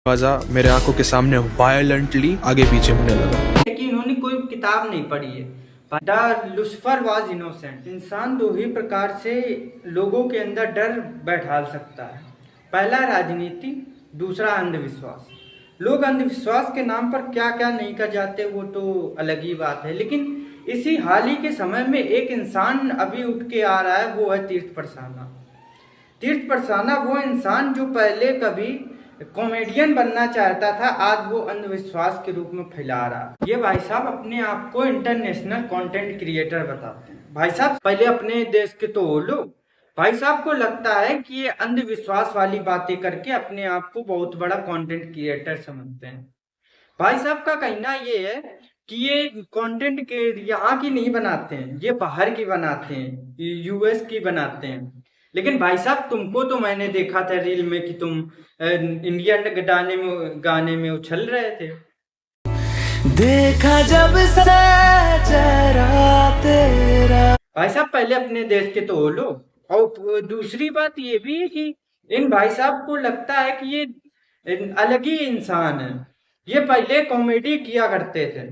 दरवाजा मेरे आंखों के सामने वायलेंटली आगे पीछे होने लगा। कि इन्होंने कोई किताब नहीं पढ़ी है। The Lucifer was innocent. इंसान दो ही प्रकार से लोगों के अंदर डर बैठा सकता है, पहला राजनीति, दूसरा अंधविश्वास। लोग अंधविश्वास के नाम पर क्या क्या नहीं कर जाते वो तो अलग ही बात है, लेकिन इसी हाल ही के समय में एक इंसान अभी उठ के आ रहा है, वो है तीर्थ परसाना। तीर्थ परसाना वो इंसान जो पहले कभी कॉमेडियन बनना चाहता था, आज वो अंधविश्वास के रूप में फैला रहा। ये भाई साहब अपने आप को इंटरनेशनल कंटेंट क्रिएटर बताते हैं। भाई साहब पहले अपने देश के तो लो। भाई साहब को लगता है कि ये अंधविश्वास वाली बातें करके अपने आप को बहुत बड़ा कंटेंट क्रिएटर समझते हैं। भाई साहब का कहना ये है कि ये कंटेंट के यहाँ की नहीं बनाते हैं, ये बाहर की बनाते हैं, यूएस की बनाते हैं। लेकिन भाई साहब तुमको तो मैंने देखा था रील में कि तुम इंडियन गाने में उछल रहे थे। देखा जब से चेहरा तेरा। भाई साहब पहले अपने देश के तो हो लो। और दूसरी बात ये भी है कि इन भाई साहब को लगता है कि ये अलग ही इंसान है। ये पहले कॉमेडी किया करते थे,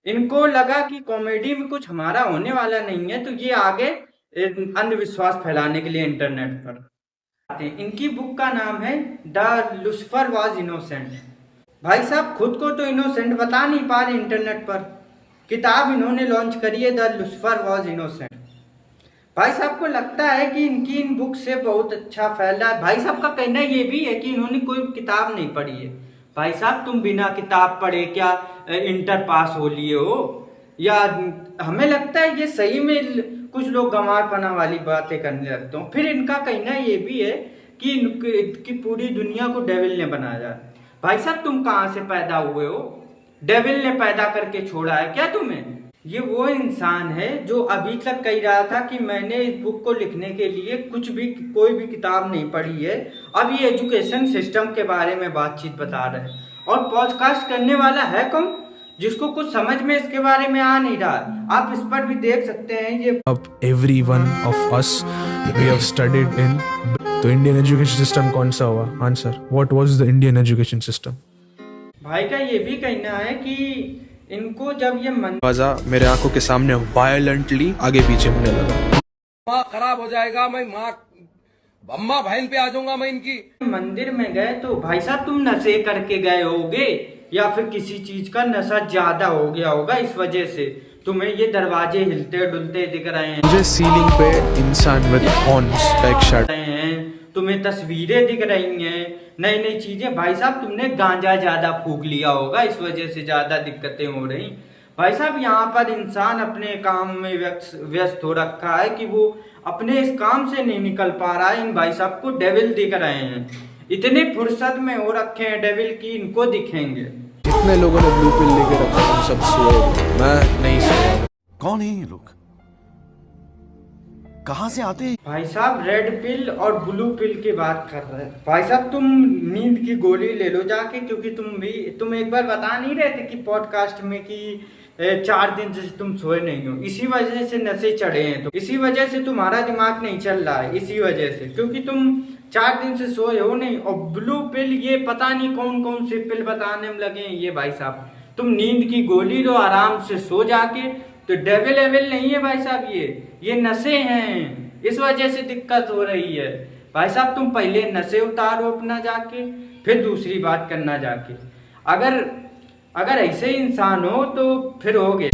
इनको लगा कि कॉमेडी में कुछ हमारा होने वाला नहीं है, तो ये आगे अंधविश्वास फैलाने के लिए इंटरनेट पर। इनकी बुक का नाम है द लुसिफर वॉज इनोसेंट। भाई साहब खुद को तो इनोसेंट बता नहीं पा रहे इंटरनेट पर, किताब इन्होंने लॉन्च करी है द लुसिफर वॉज इनोसेंट। भाई साहब को लगता है कि इनकी इन बुक से बहुत अच्छा फैला है। भाई साहब का कहना ये भी है कि इन्होंने कोई किताब नहीं पढ़ी है। भाई साहब तुम बिना किताब पढ़े क्या इंटर पास हो लिए हो? या हमें लगता है ये सही में कुछ लोग गंवारपना वाली बातें करने लगते हो। फिर इनका कहना ये भी है कि इनकी पूरी दुनिया को डेविल ने बनाया। भाई साहब तुम कहाँ से पैदा हुए हो? डेविल ने पैदा करके छोड़ा है क्या तुम्हें? ये वो इंसान है जो अभी तक कह रहा था कि मैंने इस बुक को लिखने के लिए कोई भी किताब नहीं पढ़ी है। अब ये एजुकेशन सिस्टम के बारे में बातचीत बता रहे हैं। और पॉडकास्ट करने वाला है कौन जिसको कुछ समझ में इसके बारे में आ नहीं रहा? आप इस पर भी देख सकते हैं। ये अब every one of us we have studied in, तो इंडियन एजुकेशन सिस्टम कौन सा हुआ? Answer, what was the Indian education system? भाई का ये भी कहना है कि इनको जब ये दरवाजा मेरे आंखों के सामने वायलेंटली आगे पीछे होने लगा। माँ खराब हो जाएगा, मैं माँ अम्मा बहन पे आ जाऊंगा मैं इनकी। मंदिर में गए तो भाई साहब तुम नशे करके गए होगे या फिर किसी चीज का नशा ज्यादा हो गया होगा, इस वजह से तुम्हें ये दरवाजे हिलते डुलते दिख रहे हैं। मुझे सीलिंग पे इंसान विद हॉर्न्स लाइक शर्ट हैं, तुम्हें तस्वीरें दिख रही हैं, नई नई चीजें। भाई साहब तुमने गांजा ज्यादा फूक लिया होगा, इस वजह से ज्यादा दिक्कतें हो रही। भाई साहब यहाँ पर इंसान अपने काम में व्यस्त हो रखा है कि वो अपने इस काम से नहीं निकल पा रहा है। इन भाई साहब को डेविल दिख रहे हैं, इतने फुर्सत में हो रखे हैं डेविल की इनको दिखेंगे। जितने लोगों ने ब्लू पिल लेके रखा तुम सब सोए, मैं नहीं सोया। कौन है ये लोग, कहां से आते हैं? भाई साहब रेड पिल और ब्लू पिल की बात कर रहे हैं। भाई साहब तुम नींद की गोली ले लो जाके, क्योंकि तुम एक बार बता नहीं रहे थे कि पॉडकास्ट में कि 4 दिन से तुम सोए नहीं हो, इसी वजह से नशे चढ़े हैं। तो इसी वजह से तुम्हारा दिमाग नहीं चल रहा है, इसी वजह से, क्योंकि तुम 4 दिन से सोए हो नहीं। और ब्लू पिल ये पता नहीं कौन कौन से पिल बताने में लगे हैं ये भाई साहब। तुम नींद की गोली लो, आराम से सो जाके। तो डेविल एविल नहीं है भाई साहब, ये नशे हैं, इस वजह से दिक्कत हो रही है। भाई साहब तुम पहले नशे उतारो अपना जाके, फिर दूसरी बात करना जाके। अगर ऐसे इंसान हो तो फिर हो गए।